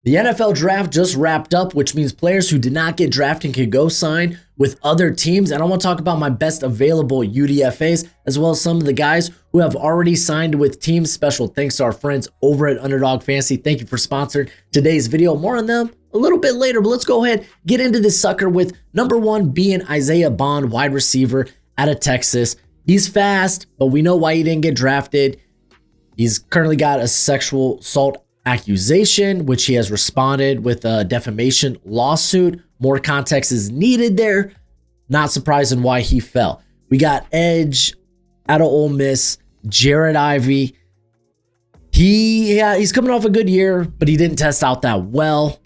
The NFL draft just wrapped up, which means players who did not get drafted can go sign with other teams. And I want to talk about my best available UDFAs, as well as some of the guys who have already signed with teams. Special thanks to our friends over at Underdog Fantasy. Thank you for sponsoring today's video. More on them a little bit later, but let's go ahead, get into this sucker with number one being Isaiah Bond, wide receiver out of Texas. He's fast, but we know why he didn't get drafted. He's currently got a sexual assault accusation, which he has responded with a defamation lawsuit. More context is needed there. Not surprising why he fell. We got Edge out of Ole Miss, Jared Ivey. He's coming off a good year, but he didn't test out that well.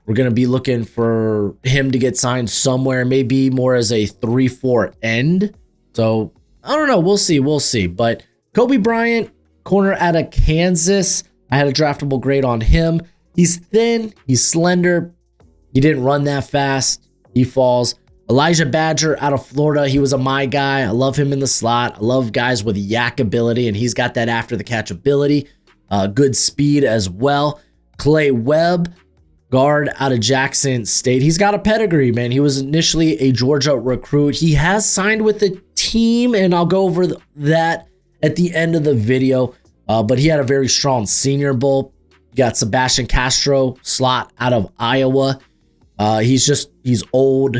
We're going to be looking for him to get signed somewhere, maybe more as a 3-4 end. So I don't know. We'll see. But Kobe Bryant, corner out of Kansas. I had a draftable grade on him. He's thin. He's slender. He didn't run that fast. He falls. Elijah Badger out of Florida. He was my guy. I love him in the slot. I love guys with yak ability, and he's got that after the catch ability. Good speed as well. Clay Webb, guard out of Jackson State. He's got a pedigree, man. He was initially a Georgia recruit. He has signed with the team, and I'll go over that at the end of the video. But he had a very strong Senior Bowl. You got Sebastian Castro, slot out of Iowa. He's old.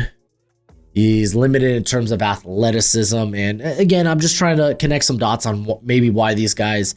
He's limited in terms of athleticism. And again, I'm just trying to connect some dots on maybe why these guys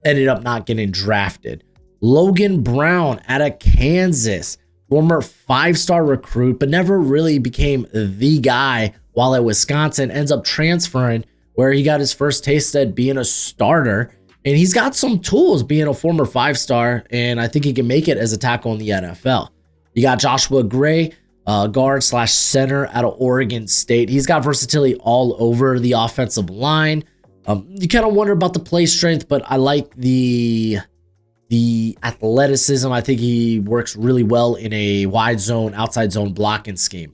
ended up not getting drafted. Logan Brown out of Kansas, former 5-star recruit, but never really became the guy while at Wisconsin, ends up transferring where he got his first taste at being a starter. And he's got some tools being a former 5-star, and I think he can make it as a tackle in the NFL. You got Joshua Gray, guard / center out of Oregon State. He's got versatility all over the offensive line. You kind of wonder about the play strength, but I like the athleticism. I think he works really well in a wide zone, outside zone blocking scheme.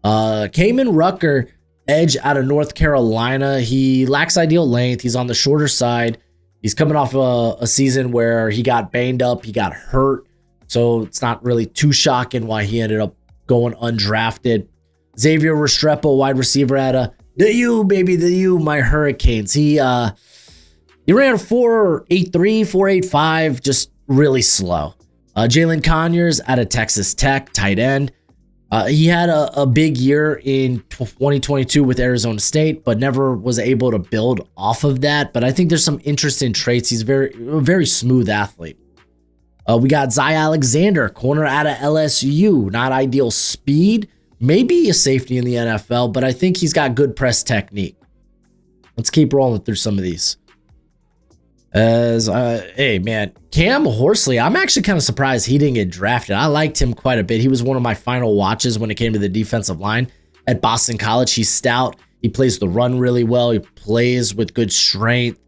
Kamen Rucker, edge out of North Carolina. He lacks ideal length. He's on the shorter side. He's coming off a season where he got banged up. He got hurt. So it's not really too shocking why he ended up going undrafted. Xavier Restrepo, wide receiver out of the U, my Hurricanes. He ran 4.83, 4.85, just really slow. Jalen Conyers out of Texas Tech, tight end. He had a big year in 2022 with Arizona State, but never was able to build off of that. But I think there's some interesting traits. He's a very smooth athlete. We got Zy Alexander, corner out of LSU. Not ideal speed, maybe a safety in the NFL, but I think he's got good press technique. Let's keep rolling through some of these. Hey man, Cam Horsley, I'm actually kind of surprised he didn't get drafted. I liked him quite a bit. He was one of my final watches when it came to the defensive line at Boston College. He's stout. He plays the run really well. He plays with good strength.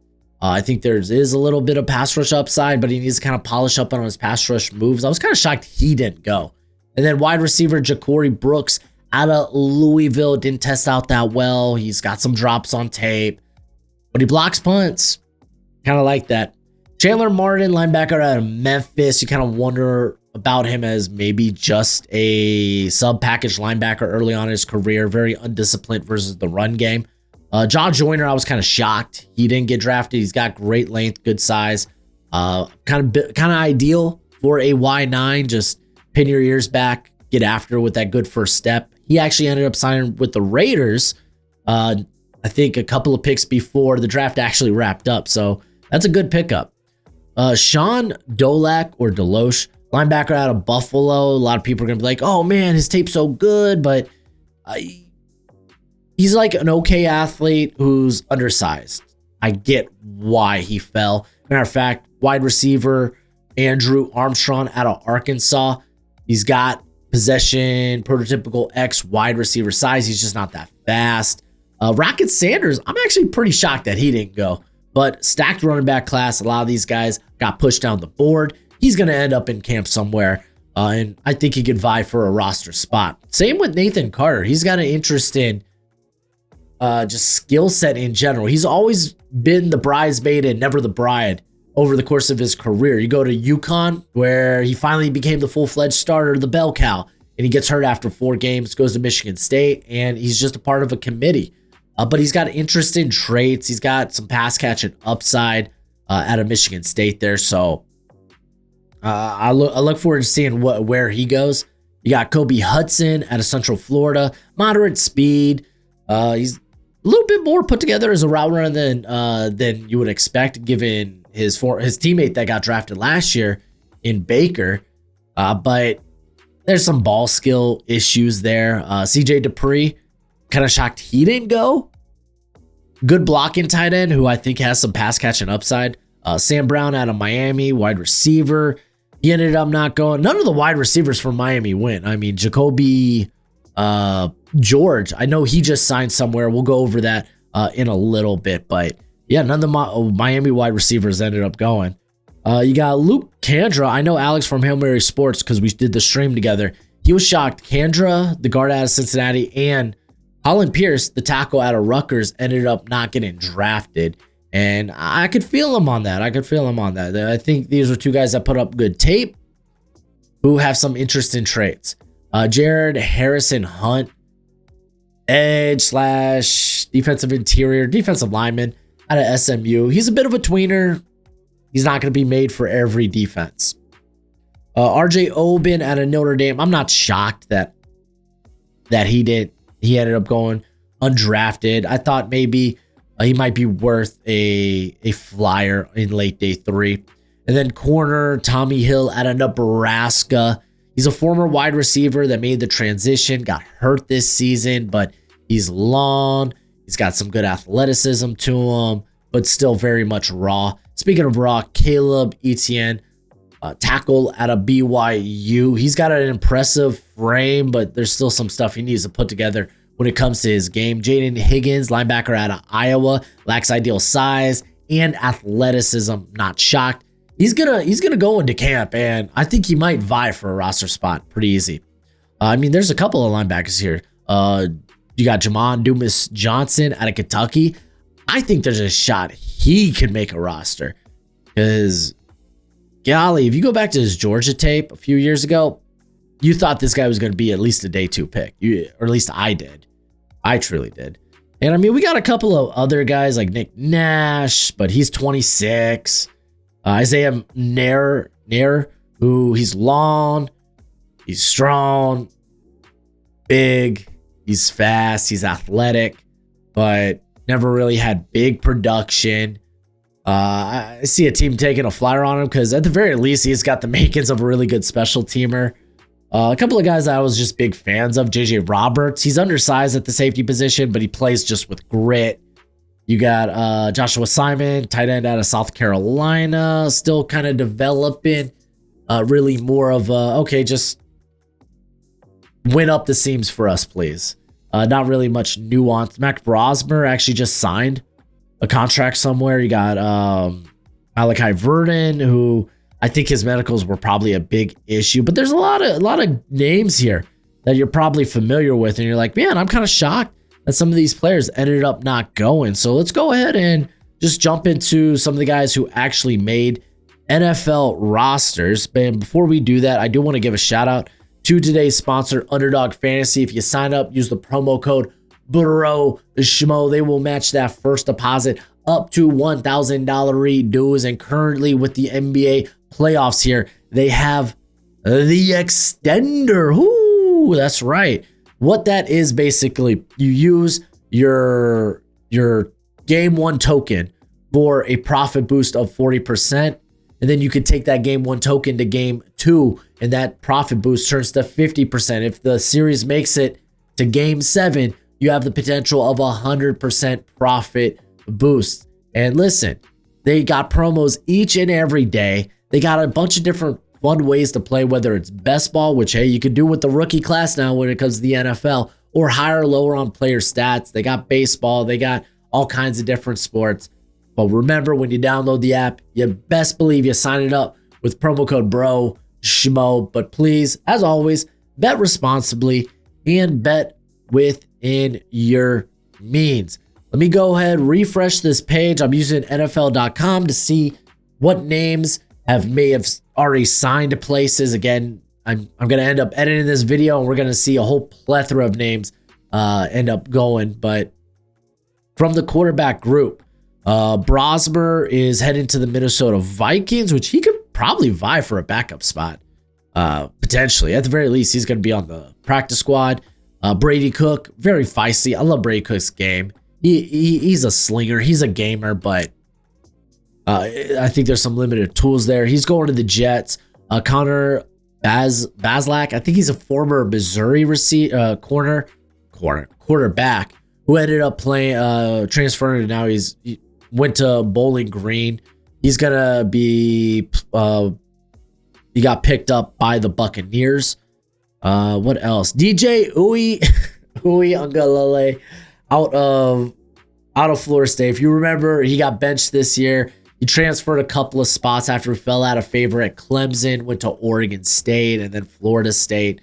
I think there is a little bit of pass rush upside, but he needs to kind of polish up on his pass rush moves. I was kind of shocked he didn't go. And then wide receiver Ja'Cory Brooks out of Louisville didn't test out that well. He's got some drops on tape, but he blocks punts. Kind of like that. Chandler Martin, linebacker out of Memphis. You kind of wonder about him as maybe just a sub-package linebacker early on in his career. Very undisciplined versus the run game. John Joyner, I was kind of shocked he didn't get drafted. He's got great length, good size. Kind of ideal for a Y9. Just pin your ears back, get after with that good first step. He actually ended up signing with the Raiders, I think a couple of picks before the draft actually wrapped up. So that's a good pickup. Sean Dolak or Deloche, linebacker out of Buffalo. A lot of people are going to be like, oh man, his tape's so good, but he's like an okay athlete who's undersized. I get why he fell. Matter of fact, wide receiver Andrew Armstrong out of Arkansas. He's got possession, prototypical X wide receiver size. He's just not that fast. Rocket Sanders, I'm actually pretty shocked that he didn't go. But stacked running back class, a lot of these guys got pushed down the board. He's going to end up in camp somewhere, and I think he could vie for a roster spot. Same with Nathan Carter. He's got an interesting just skill set in general. He's always been the bridesmaid and never the bride over the course of his career. You go to UConn, where he finally became the full-fledged starter, the bell cow, and he gets hurt after 4 games, goes to Michigan State, and he's just a part of a committee. But he's got interesting traits. He's got some pass catching upside out of Michigan State there. So I look forward to seeing where he goes. You got Kobe Hudson out of Central Florida, moderate speed. He's a little bit more put together as a route runner than you would expect, given his teammate that got drafted last year in Baker. But there's some ball skill issues there. CJ Dupree, kind of shocked he didn't go. Good blocking tight end who I think has some pass catching upside. Sam Brown out of Miami, wide receiver. He ended up not going. None of the wide receivers from Miami went. I mean, Jacoby George, I know he just signed somewhere. We'll go over that in a little bit. But yeah, none of the Miami wide receivers ended up going. You got Luke Kandra. I know Alex from Hail Mary Sports, because we did the stream together. He was shocked. Kandra, the guard out of Cincinnati, and Holland Pierce, the tackle out of Rutgers, ended up not getting drafted. And I could feel him on that. I think these were 2 guys that put up good tape, who have some interesting traits. Jared Harrison Hunt, edge / defensive interior, defensive lineman out of SMU. He's a bit of a tweener. He's not going to be made for every defense. RJ Oben out of Notre Dame. I'm not shocked that he ended up going undrafted. I thought maybe he might be worth a flyer in late day 3. And then corner Tommy Hill out of Nebraska. He's a former wide receiver that made the transition, got hurt this season, but he's long. He's got some good athleticism to him, but still very much raw. Speaking of raw, Caleb Etienne, tackle out of BYU. He's got an impressive frame, but there's still some stuff he needs to put together when it comes to his game. Jaden Higgins, linebacker out of Iowa, lacks ideal size and athleticism. Not shocked. He's gonna go into camp, and I think he might vie for a roster spot pretty easy. I mean, there's a couple of linebackers here. You got Jamon Dumas Johnson out of Kentucky. I think there's a shot he could make a roster, because golly, if you go back to his Georgia tape a few years ago, you thought this guy was going to be at least a day 2 pick. Or at least I did. I truly did. And I mean, we got a couple of other guys like Nick Nash, but he's 26. Isaiah Nair, who he's long, he's strong, big, he's fast, he's athletic, but never really had big production. I see a team taking a flyer on him because at the very least, he's got the makings of a really good special teamer. A couple of guys that I was just big fans of, JJ Roberts. He's undersized at the safety position, but he plays just with grit. You got Joshua Simon, tight end out of South Carolina, still kind of developing. Really more of just win up the seams for us, please. Not really much nuance. Mac Brosmer actually just signed a contract somewhere. You got Malachi Verdon, who I think his medicals were probably a big issue, but there's a lot of names here that you're probably familiar with, and you're like, man, I'm kind of shocked that some of these players ended up not going. So let's go ahead and just jump into some of the guys who actually made NFL rosters. But before we do that, I do want to give a shout out to today's sponsor, Underdog Fantasy. If you sign up, use the promo code Broshmo, they will match that first deposit up to $1,000 dues. And currently with the NBA playoffs here, they have the extender. Ooh, that's right. What that is, basically, you use your game 1 token for a profit boost of 40%. And then you could take that game 1 token to game 2, and that profit boost turns to 50%. If the series makes it to game 7, you have the potential of 100% profit boost. And listen, they got promos each and every day. They got a bunch of different fun ways to play, whether it's best ball, which, hey, you could do with the rookie class now when it comes to the NFL, or higher or lower on player stats. They got baseball. They got all kinds of different sports. But remember, when you download the app, you best believe you sign it up with promo code BROSHMO. But please, as always, bet responsibly and bet within your means. Let me go ahead, refresh this page. I'm using NFL.com to see what names may have already signed to places. Again, I'm going to end up editing this video and we're going to see a whole plethora of names end up going. But from the quarterback group, Broshmo is heading to the Minnesota Vikings, which he could probably vie for a backup spot. Potentially. At the very least, he's going to be on the practice squad. Brady Cook, very feisty. I love Brady Cook's game. He's a slinger. He's a gamer, but I think there's some limited tools there. He's going to the Jets. Connor Bazelak, I think he's a former Missouri quarterback who ended up playing, transferring, and now he went to Bowling Green. He's gonna be, he got picked up by the Buccaneers. What else? DJ Uwe Ungalele out of Florida State. If you remember, he got benched this year. He transferred a couple of spots after he fell out of favor at Clemson, went to Oregon State and then Florida State.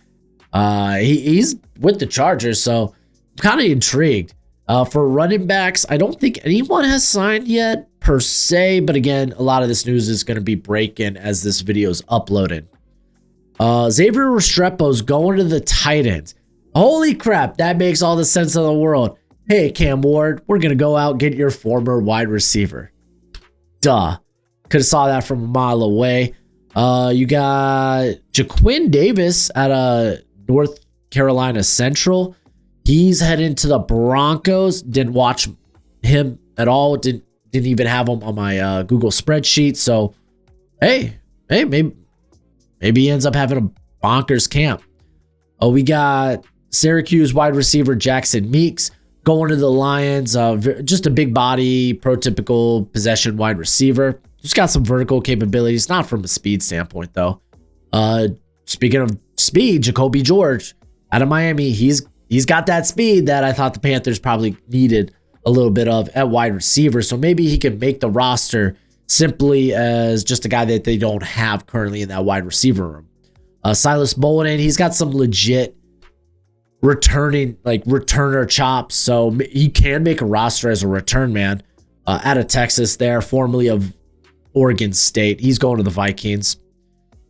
He's with the Chargers, so I'm kind of intrigued. For running backs, I don't think anyone has signed yet per se, but again, a lot of this news is going to be breaking as this video is uploaded. Xavier Restrepo's going to the Titans. Holy crap, that makes all the sense in the world. Hey, Cam Ward, we're going to go out and get your former wide receiver. Duh. Could have saw that from a mile away. You got Jaquin Davis at North Carolina Central. He's heading to the Broncos. Didn't watch him at all. Didn't even have him on my Google spreadsheet. So, hey, maybe he ends up having a bonkers camp. We got Syracuse wide receiver Jackson Meeks going to the Lions. Just a big body, prototypical possession wide receiver. Just got some vertical capabilities, not from a speed standpoint though. Speaking of speed, Jacoby George out of Miami, he's got that speed that I thought the Panthers probably needed a little bit of at wide receiver. So maybe he can make the roster simply as just a guy that they don't have currently in that wide receiver room. Silas Bolden, he's got some legit returner chops, so he can make a roster as a return man. Out of Texas there, formerly of Oregon State. He's going to the Vikings.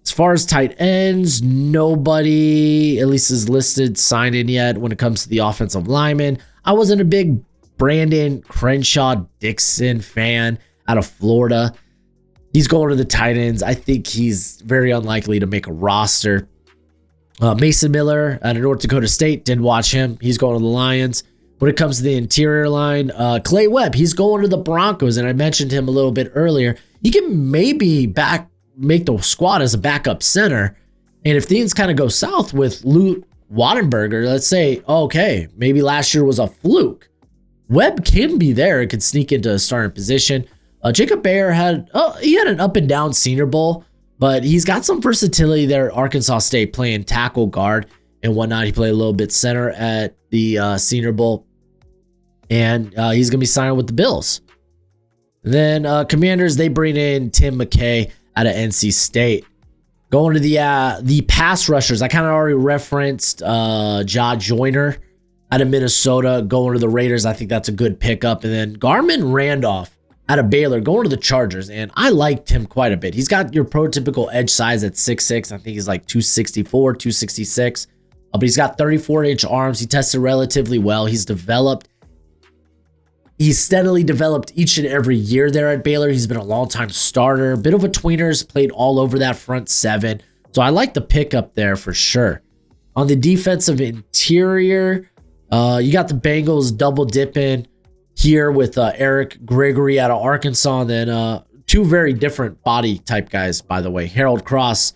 As far as tight ends, nobody at least is listed signing yet when it comes to the offensive lineman. I wasn't a big Brandon Crenshaw Dixon fan out of Florida. He's going to the Titans. I think he's very unlikely to make a roster. Mason Miller out of North Dakota State, didn't watch him. He's going to the Lions. When it comes to the interior line, Clay Webb, he's going to the Broncos, and I mentioned him a little bit earlier. He can maybe make the squad as a backup center, and if things kind of go south with Luke Wattenberger, let's say, okay, maybe last year was a fluke. Webb can be there. It could sneak into a starting position. Jacob Bayer had an up and down Senior Bowl, but he's got some versatility there at Arkansas State playing tackle, guard, and whatnot. He played a little bit center at the Senior Bowl, and he's going to be signing with the Bills. Then Commanders, they bring in Tim McKay out of NC State. Going to the pass rushers, I kind of already referenced Ja Joyner out of Minnesota going to the Raiders. I think that's a good pickup. And then Garmin Randolph out of Baylor going to the Chargers, and I liked him quite a bit. He's got your prototypical edge size at 6'6". I think he's like 264, 266. But he's got 34-inch arms. He tested relatively well. He's steadily developed each and every year there at Baylor. He's been a long-time starter. Bit of a tweener. Has played all over that front seven. So I like the pickup there for sure. On the defensive interior, you got the Bengals double dipping here with Eric Gregory out of Arkansas. And then two very different body type guys, by the way. Harold Cross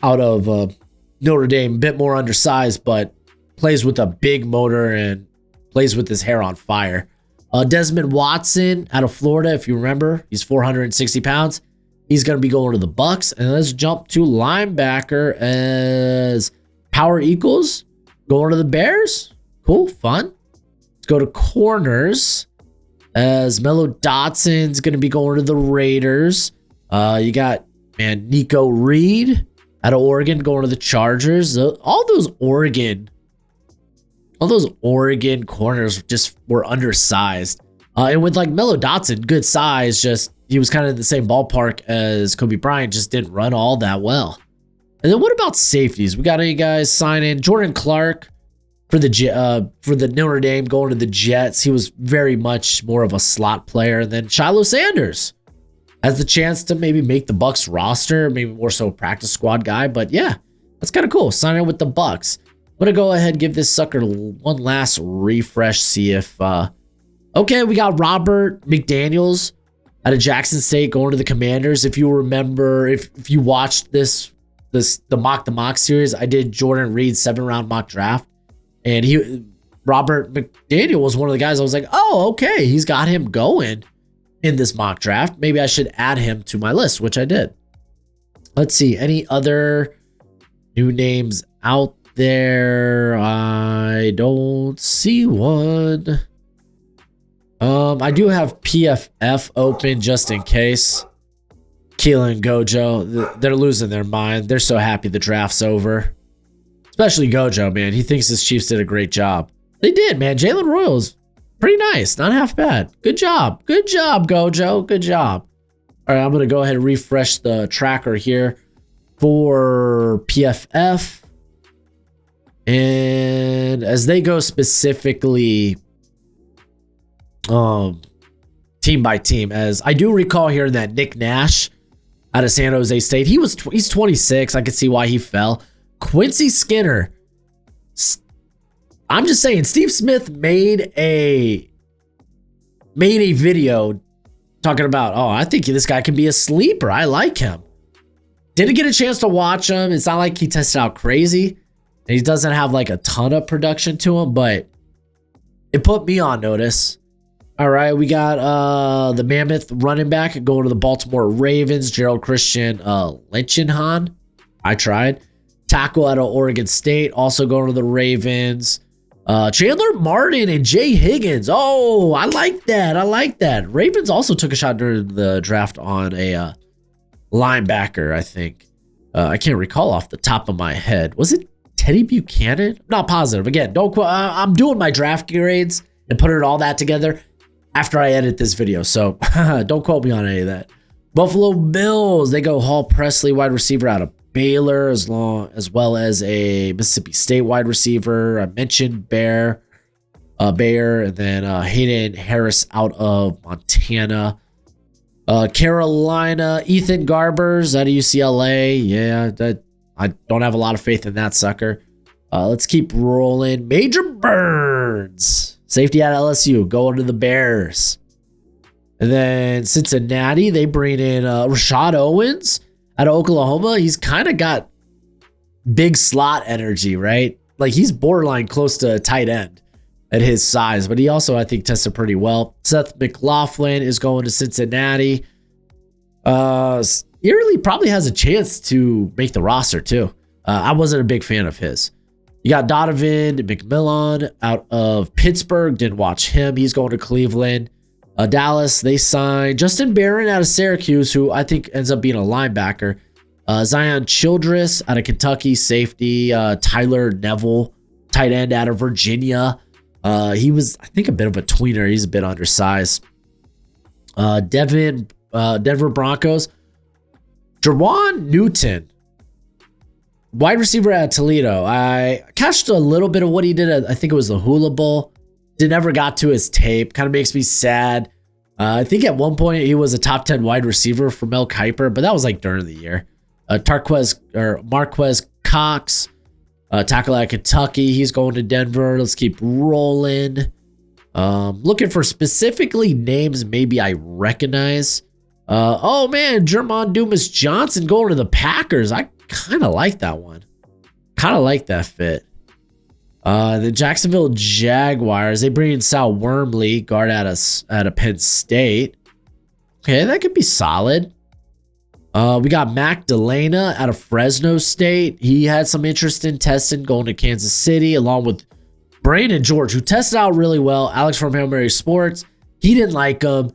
out of Notre Dame, a bit more undersized, but plays with a big motor and plays with his hair on fire. Desmond Watson out of Florida, if you remember, he's 460 pounds. He's going to be going to the Bucks. And let's jump to linebacker as Power Equals going to the Bears. Cool, fun. Let's go to corners as Mello Dotson's going to be going to the Raiders. You got, Nico Reed out of Oregon going to the Chargers. All those Oregon corners just were undersized. And with like Melo Dotson, good size, just he was kind of in the same ballpark as Kobe Bryant, just didn't run all that well. And then what about safeties? We got any guys sign in? Jordan Clark for the Notre Dame going to the Jets. He was very much more of a slot player. And then Shiloh Sanders has the chance to maybe make the Bucks roster, maybe more so a practice squad guy. But yeah, that's kind of cool. Sign in with the Bucks. I'm gonna go ahead and give this sucker one last refresh. See if okay, we got Robert McDaniels out of Jackson State going to the Commanders. If you remember, if you watched the mock series, I did Jordan Reed's 7-round mock draft, and Robert McDaniel was one of the guys I was like, oh, okay, he's got him going in this mock draft. Maybe I should add him to my list, which I did. Let's see, any other new names out there? I don't see one. I do have PFF open just in case. Keelan Gojo, they're losing their mind. They're so happy the draft's over. Especially Gojo, man. He thinks his Chiefs did a great job. They did, man. Jalen Royals, pretty nice. Not half bad. Good job. Good job, Gojo. Good job. All right, I'm going to go ahead and refresh the tracker here for PFF. And as they go specifically team by team, as I do recall here that Nick Nash out of San Jose State, he's 26. I could see why he fell. Quincy Skinner, I'm just saying, Steve Smith made a video talking about, oh, I think this guy can be a sleeper. I like him. Didn't get a chance to watch him. It's not like he tested out crazy. He doesn't have like a ton of production to him, but it put me on notice. All right, we got the Mammoth running back going to the Baltimore Ravens, Gerald Christian Linchenhan. I tried. Tackle out of Oregon State, also going to the Ravens. Chandler Martin and Jay Higgins. Oh, I like that. I like that. Ravens also took a shot during the draft on a linebacker, I think. I can't recall off the top of my head. Was it Teddy Buchanan? Not positive. Again, don't quote. I'm doing my draft grades and putting all that together after I edit this video, so don't quote me on any of that. Buffalo Bills, they go Hall Presley, wide receiver out of Baylor, as well as a Mississippi State wide receiver. I mentioned Bayer, and then Hayden Harris out of Montana. Carolina, Ethan Garbers out of UCLA. Yeah, I don't have a lot of faith in that sucker. Let's keep rolling. Major Burns, safety out of LSU, going to the Bears. And then Cincinnati, they bring in Rashad Owens out of Oklahoma. He's kind of got big slot energy, right? Like he's borderline close to a tight end at his size, but he also, I think, tested pretty well. Seth McLaughlin is going to Cincinnati. Eerily probably has a chance to make the roster too. I wasn't a big fan of his. You got Donovan McMillan out of Pittsburgh. Didn't watch him. He's going to Cleveland. Dallas, they signed Justin Barron out of Syracuse, who I think ends up being a linebacker. Zion Childress out of Kentucky, safety. Tyler Neville, tight end out of Virginia. He was, I think, a bit of a tweener. He's a bit undersized. Denver Broncos. Jerwan Newton, wide receiver at Toledo. I catched a little bit of what he did at, I think it was the Hula Bowl. Never got to his tape. Kind of makes me sad. I think at one point he was a top 10 wide receiver for Mel Kiper, but that was like during the year. Marquez Cox, tackle at Kentucky. He's going to Denver. Let's keep rolling. Looking for specifically names maybe I recognize. Oh man, Jermon Dumas Johnson going to the Packers. I kind of like that one. Kind of like that fit. The Jacksonville Jaguars, they bring in Sal Wormley, guard out of Penn State. Okay, that could be solid. We got Mac Delana out of Fresno State. He had some interest in testing, going to Kansas City, along with Brandon George, who tested out really well. Alex from Hail Mary Sports, he didn't like him.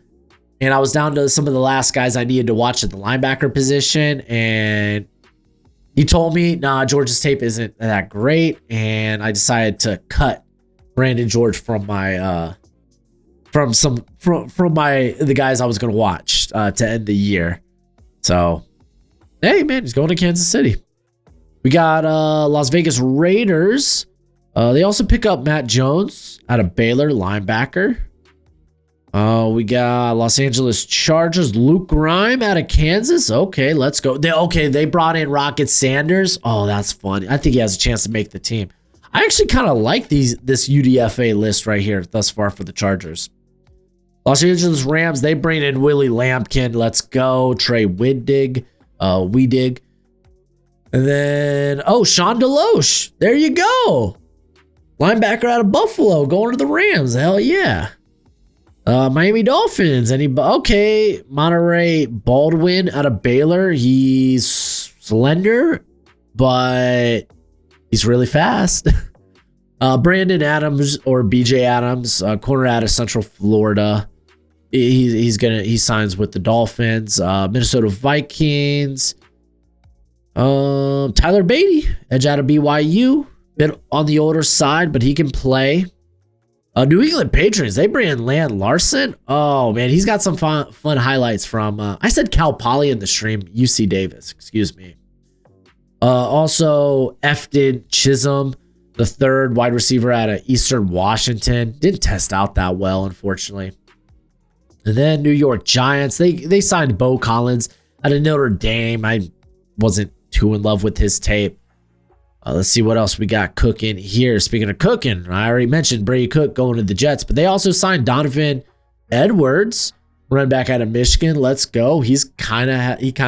And I was down to some of the last guys I needed to watch at the linebacker position. And he told me, nah, George's tape isn't that great. And I decided to cut Brandon George from my from the guys I was gonna watch to end the year. So, hey man, he's going to Kansas City. We got Las Vegas Raiders. They also pick up Matt Jones out of Baylor, linebacker. We got Los Angeles Chargers, Luke Grime out of Kansas. Okay, let's go. They brought in Rocket Sanders. Oh, that's fun. I think he has a chance to make the team. I actually kind of like this UDFA list right here thus far for the Chargers. Los Angeles Rams, they bring in Willie Lampkin. Let's go. Trey Widdig. Weedig. And then, Sean Deloche. There you go. Linebacker out of Buffalo going to the Rams. Hell yeah. Miami Dolphins. Monterey Baldwin out of Baylor. He's slender, but he's really fast. Brandon Adams or BJ Adams, corner out of Central Florida. He signs with the Dolphins. Minnesota Vikings. Tyler Beatty, edge out of BYU. Bit on the older side, but he can play. New England Patriots, they bring in Land Larson. Oh man, he's got some fun highlights from I said Cal Poly in the stream, UC Davis, excuse me. Also Efton Chisholm, the third wide receiver out of Eastern Washington. Didn't test out that well, unfortunately. And then New York Giants, they signed Bo Collins out of Notre Dame. I wasn't too in love with his tape. Let's see what else we got cooking here. Speaking of cooking, I already mentioned Brady Cook going to the Jets, but they also signed Donovan Edwards, running back out of Michigan. Let's go. He kind of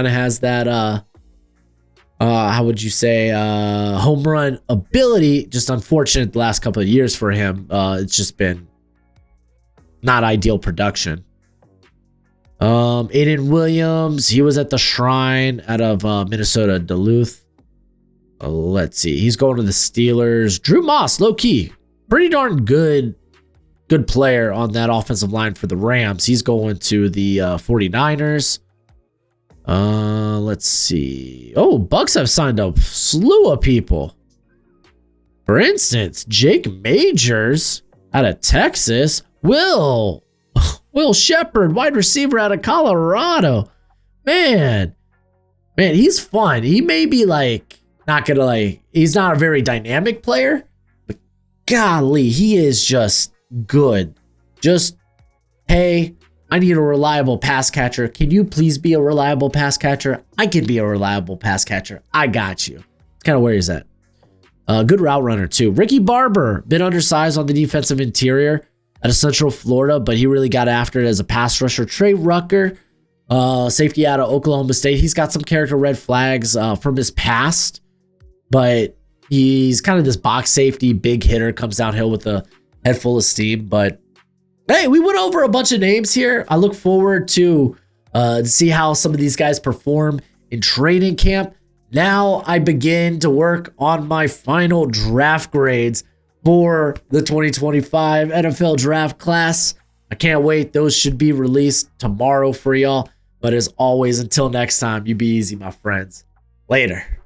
has that how would you say home run ability. Just unfortunate the last couple of years for him. It's just been not ideal production. Aiden Williams, he was at the Shrine out of Minnesota Duluth. Let's see. He's going to the Steelers. Drew Moss, low key, pretty darn good player on that offensive line for the Rams. He's going to the 49ers. Let's see. Bucks have signed a slew of people. For instance, Jake Majors out of Texas. Will Shepard, wide receiver out of Colorado. Man, he's fun. He may be he's not a very dynamic player, but golly, he is just good. Just, hey, I need a reliable pass catcher. Can you please be a reliable pass catcher? I can be a reliable pass catcher. I got you. It's kind of where he's at. Good route runner too. Ricky Barber, bit undersized on the defensive interior out of Central Florida, but he really got after it as a pass rusher. Trey Rucker, safety out of Oklahoma State. He's got some character red flags from his past, but he's kind of this box safety, big hitter, comes downhill with a head full of steam. But hey, we went over a bunch of names here. I look forward to see how some of these guys perform in training camp. Now I begin to work on my final draft grades for the 2025 NFL draft class. I can't wait. Those should be released tomorrow for y'all. But as always, until next time, you be easy, my friends. Later.